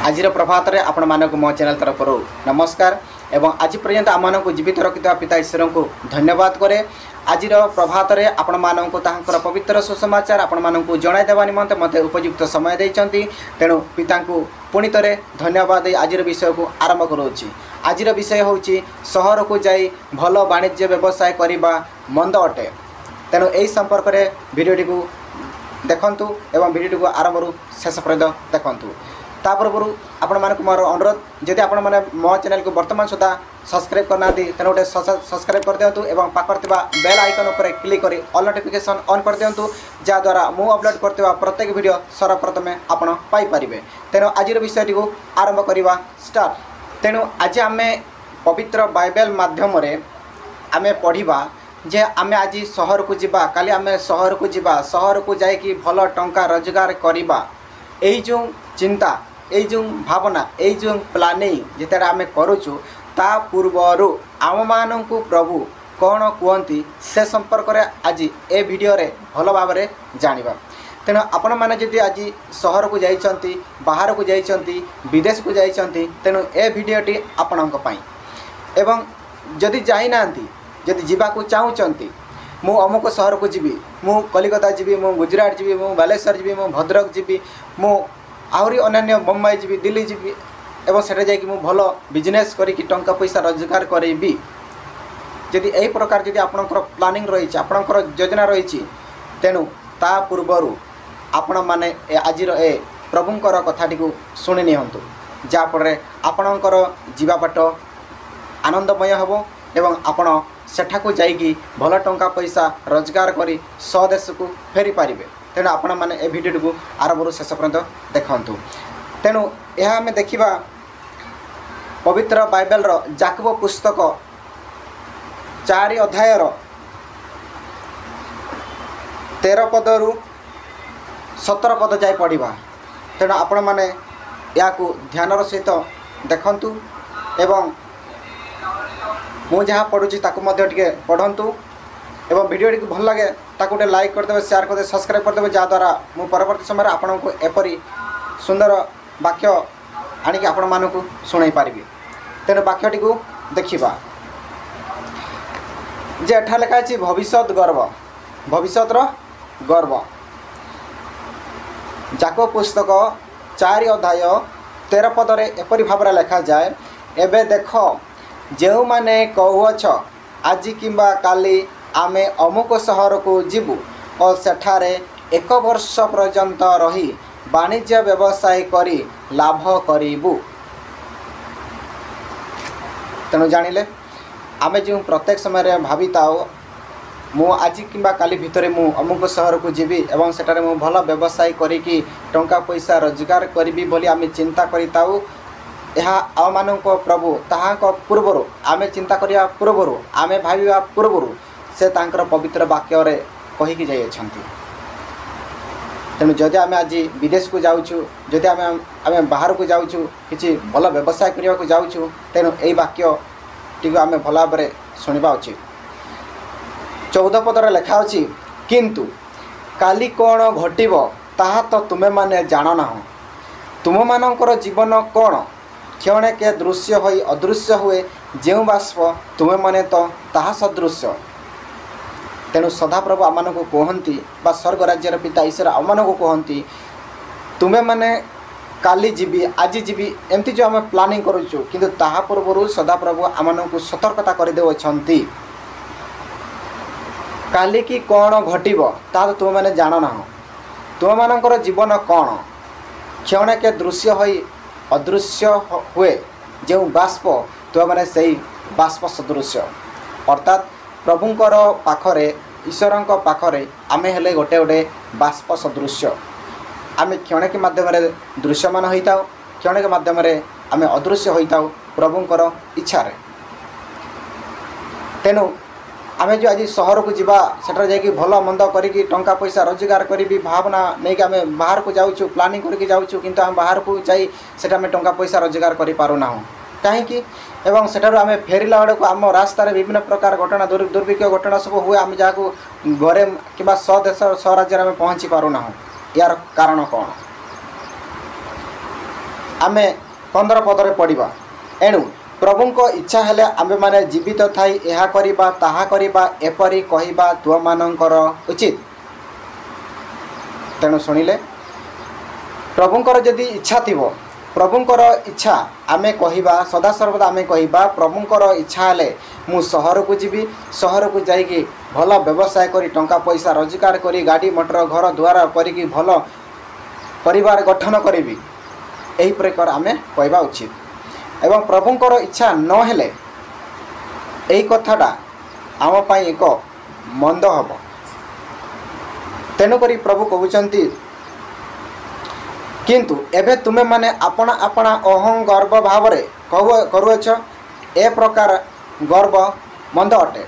आज प्रभात में आपण मानक मो चैनल तरफ नमस्कार एवं आज पर्यंत आम मानक जीवित रखिता पिता ईश्वर को धन्यवाद करे। आज प्रभात में आपण मानक तांकर पवित्र सुसमाचार आपण मानक जणाई देवा निमंते मते उपयुक्त समय देइचंती। तेणु पिता को पुणी थे धन्यवाद दे आज विषय को आरंभ करोछि। आज विषय होछि सहर को जाई भल वाणिज्य व्यवसाय करबा मंद अटे। तेणु यही संपर्क में भिडियोटी को देखंतु एवं भिडियोटी को आरंभ शेष पर्यंत देखंतु। ता पूर्व आपण मानक मोर अनुरोध जदि आपण माने मो चैनल को वर्तमान सुधा सब्सक्राइब करना तेणु गोटे सब्सक्राइब कर दिंतु एवं पाखर बेल आइकन उपर क्लिक करी ऑल नोटिफिकेशन ऑन कर दिंतु जहाँद्वारा मु अपलोड करथिबा प्रत्येक वीडियो सर्वप्रथमे आपण पाई परिबे। तेणु आज विषयटी को आरंभ करवा स्टार्ट। तेणु आज आम पवित्र बाइबल माध्यम रे आमे पढ़िबा जे आमे आज सहर को जिबा काली आमे सहर को जिबा सहर को जाइकी भल टंका रोजगार करिबा एई जो चिंता एई जो भावना एई जो प्लानिंग जेतेटा आमे करूछु ता पूर्वरु आम मानंकु प्रभु कौन कहती से संपर्क रे आज ए वीडियो रे भल भाव में जानिबा। तेणु आपण माने जदि आज सहर को जाइछंती बाहर को जाइछंती विदेश को जाइछंती तेणु ए वीडियोटी आपणक पई एवं जदि जाई नांती जदि जीवा को चाहूचंती मु अमुक सहर को जीवी मु कलिकता जीवी मु गुजरात जीवी मु बालेश्वर जीवी मु भद्रक जीवी मु आहरी अन्य मुंबई जीवी दिल्ली जीवी एवं सेठे जाइकी मु भल बिजनेस करिकी टंका पैसा रोजगार करेबी जदि एही प्रकार जदि आपणकर प्लानिंग रही आपणकर योजना रही तेणु ता पूर्वरु आपण माने आज ए प्रभुंकर कथाटी को शुणी नियंतु जहाँफल आपणकर जीवा बाट आनंदमय हेबो एवं आपण सेठाकू जाइकी भल टंका पैसा रोजगार करी स्वदेश को फेरी पारिबे। तेणु आपण माने ए वीडियो को आरंभ शेष पर्यंत देखंतु। तेणु यह आम देखा पवित्र बाइबल रो जाकब पुस्तक 4 अध्याय 13 पदरु 17 पद जाए पढ़ा। तेणु आपण माने या ध्यानर सहित देखंतु एवं मु जहाँ पढ़ुची ताकू मध्य टिके पढ़ंतु एवं वीडियो टी भल लगे ताकू गोटे लाइक करदे शेयर करदे सब्सक्राइब करदे जहाँद्वारा मु परवर्ती समय आपण को एपरी सुंदर वाक्य आनिक आपण मानकू शुणाई पारिबी। तेणु वाक्यटी को देखिबा जे एठा लेखा अछि भविष्यत गर्व जाकब पुस्तक 4 अध्याय 13 पदरे एपरी भाव लेखा जाए एबे देख जो माने कहूछ आज किंबा काली आमे अमुक सहर को जीवु और सेठारे 1 वर्ष पर्यंत रही वाणिज्य व्यवसाय करी लाभ करिबु। तेणु जानिले आमे जो प्रत्येक समय भावी ताओ मु आज किंबा काली भितरे मु अमुक सहर को जीवी एवं सेठारे मु भल व्यवसाय करिकी टंका पैसा रोजगार करिबी बोली आमे चिंता करिताऊ। यह आम मानक प्रभु ताहां पूर्वर आमे चिंता करिया पूर्वर आमे भाविया पूर्वर से तांकर पवित्र वाक्य रे कहिकी जाई अछंती। तेणु जदि आमे आज विदेश को जाउछु जदि आमे बाहर को जाउछु किछि भल व्यवसाय करिया को जाउछु तेणु एई वाक्य टी आमे भल भाव में शुणा उचित। 14 पदर लेखा अछि किंतु काली कौन घटिबो ताहा तो तुमे माने जान ना तुम मानकर जीवन कौन क्षणे के दृश्य होई अदृश्य हुए जो बाष्प तुमे माने तो ताहा सदृश्य। तेणु सदाप्रभु आम को कहती बा स्वर्ग राज्यर पिता ईश्वर आम को कहती तुमे माने काली जीवी आज जीवी एमती जो आम प्लानिंग करुचु किंतु ताहा पूर्व सदाप्रभु आम को सतर्कता करदे काली की कौन घटिबो ता तुम माने जान ना तुम मानकर जीवन कौन क्षण के दृश्य होई अदृश्य हुए जो बाष्प तुम मैंने से बाष्प सदृश्य अर्थात प्रभुंकर पाखरे ईश्वरंक पाखरे आमे हेले गोटे गोटे बाष्प सदृश्य आमे क्षण के माध्यम दृश्यमान होता क्षण के माध्यम आमे अदृश्य होता प्रभुंकर इच्छा रे। तेणु आमे जो आज सहर को जीवा सेठा जाइकी भल मंद करिकी टंका पैसा रोजगार करी भावना नहीं कि आमे बाहर को जाऊँ प्लानिंग करके जाऊँ किंतु आम बाहर को जाई सेठा आमे टंका पैसा रोजगार करि पारु ना कहीं एवं सेठारु आमे फेरिला बेलू आम रास्तार विभिन्न प्रकार घटना दुर्भिक्ष घटना सब हुए आम जहाँ घरे कि स्वदेश स्वराज्य आम पहुँची पारु ना यार कारण कौन आमे 15 पदरे पढ़ा एणु प्रभुंक इच्छा हेले आमे माने जीवित थाई एहा करिबा ताहा करिबा एपरि कहिबा तुम मानकर उचित। तेणु शुणिले प्रभुंकर जदि इच्छा थिबो प्रभुंकर इच्छा आमे कहिबा सदा सर्वदा आमे कहिबा प्रभुंकर इच्छा हेले मु सहर को जीवी सहर को जाइकी भल व्यवसाय करी टंका पैसा रोजगार करी गाड़ी मोटर घर द्वार करी भल परिवार गठन करी एही प्रकार आमे कहवा उचित। एवं प्रभुंकर इच्छा न हेले एही कथाटा आम पाई एक मंद हब। तेणुकरी प्रभु कहउचंती किंतु एबे तुमे माने अपना अपना अहं गर्व भाव रे करुअछ ए प्रकार गर्व मंद अटे।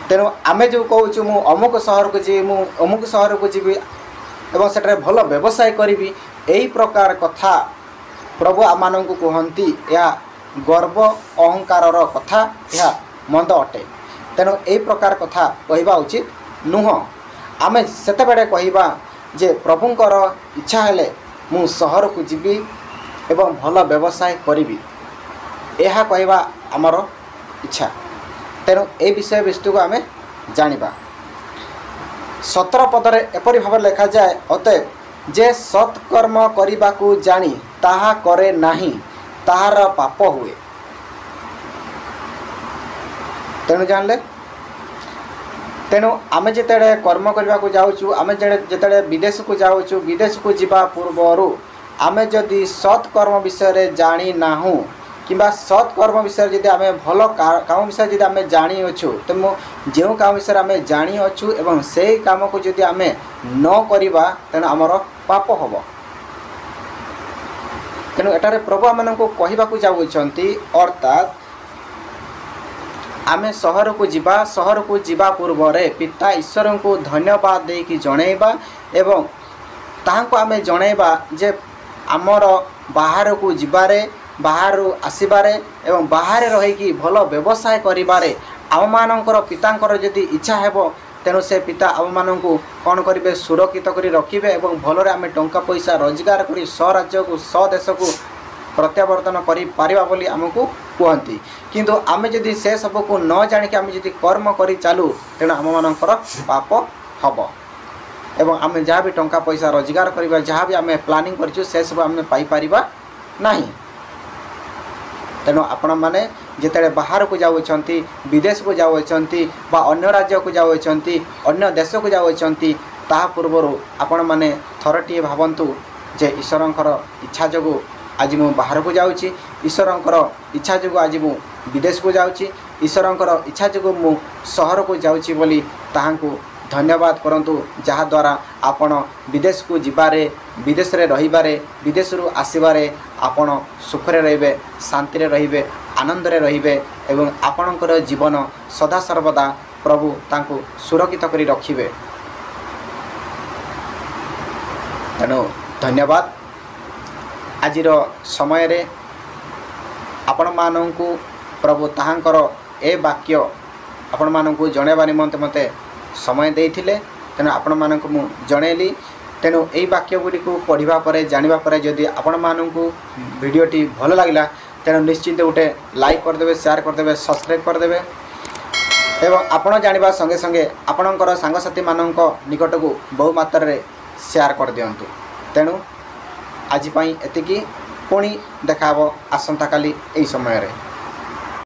तेणु आमे जो कहूँ मु अमुक सहर को जी मु अमुक सहर को जीवी एवं सेठारे भल व्यवसाय करी एही प्रकार कथा प्रभु आम को कहती यह गर्व अहंकार कथा यह मंद अटे। तेणु एही प्रकार कथा कहवा उचित नुह। आमे सेतेबेले कहवा जे प्रभुंकर इच्छा हेले मु सहर को जीवी एवं भल व्यवसाय करी यह कहवा आमर इच्छा। तेणु ए विषय वस्तु को आमे जानिबा। 17 पदरे एपरि भाव लिखा जाए अतएव जे सत्कर्म करने को जानी ताहा करे नाही ताहार पाप हुए। तेणु जानले तेणु आमे जेतेबेले कर्म करने को जाऊँ आमे जेतेबेले विदेश को जाऊँ विदेश को जीवा पूर्वर आमे जदि सत्कर्म विषय रे जानी नाहु किंबा सत्कर्म विषय जदि आमे भल काम विषय जदि आमे जानी अछु तो जो काम विषय आमे जानी अछु एवं से काम को जदि आमे न करिबा तेणु आमर पाप हब। तेणु एटारे प्रभु आम को कहवा जाऊँगी अर्थात आमे सहर को जीवा पूर्व पिता ईश्वर को धन्यवाद देकी जणैबा एवं ताहाको आमे जणैबा जे आमर बाहर को जीवारे बाहर आसबारे एवं बाहर रहीकि भल व्यवसाय करिबारे आम मानकर पितांकर जदि इच्छा हेबो तेणु से पिता आम मान को कौन करेंगे सुरक्षित करी रखिबे एवं भलरे आमे टंका पैसा रोजगार करी स्वराज्य को स्वदेश को प्रत्यावर्तन करि पारिबा बोली आमको कहती। किंतु आमे जदि से सब को न जानिक आमे जदि कर्म करी चालू तेणु आम मानकर पाप हब एवं आमे जहाँ भी टंका पैसा रोजगार करिबा जहाँ भी आमे प्लानिंग करछु से सब आमे पाई पारिबा नाही। तेणु आपण मैंने जिते बाहर को जाऊँगी विदेश को जाऊँगी बा अन्य राज्य को जाऊँगी अन्य देश को जाऊँगी ता पूर्वर आपण मैंने थरटीए भावतु जे ईश्वरंकर इच्छा जो आज मु बाहर को जाऊँगी ईश्वरंकर इच्छा जो आज मु विदेश को जाऊँगी ईश्वरंकर इच्छा जो मु सहर को जाऊँगी बोली ताहांकु धन्यवाद करंतु जहाँ द्वारा आपण विदेश को जीवारे विदेश रे रहिबारे विदेश रु आसीबारे आपण सुखरे रहिबे शांति रे रहिबे आनंद रे रहिबे एवं आपणकर जीवन सदा सर्वदा प्रभु तांको सुरक्षित करी रखिबे। तेणु धन्यवाद। आजिर समय रे आपण मानंकु प्रभु ताहांकर ए वाक्य आपण मानंकु जणेबा निमंते मते समय देइथिले तेणु आपण मानंकु मु जणेली। तेणु यही वाक्य गुड़ी को पढ़ा पर जाना पर जदि आपण मानंकु वीडियोटी भल लगिला तेणु निश्चिंत गोटे लाइक करदे शेयर करदे सब्सक्राइब करदे एवं आपण जानिबा संगे संगे आपणकर सांगसाथी मानक निकट को बहु मात्रा रे शेयर कर दियंतु। तेणु आज पई एतिकी पुणी देखाबो आसंता काली एई समय रे।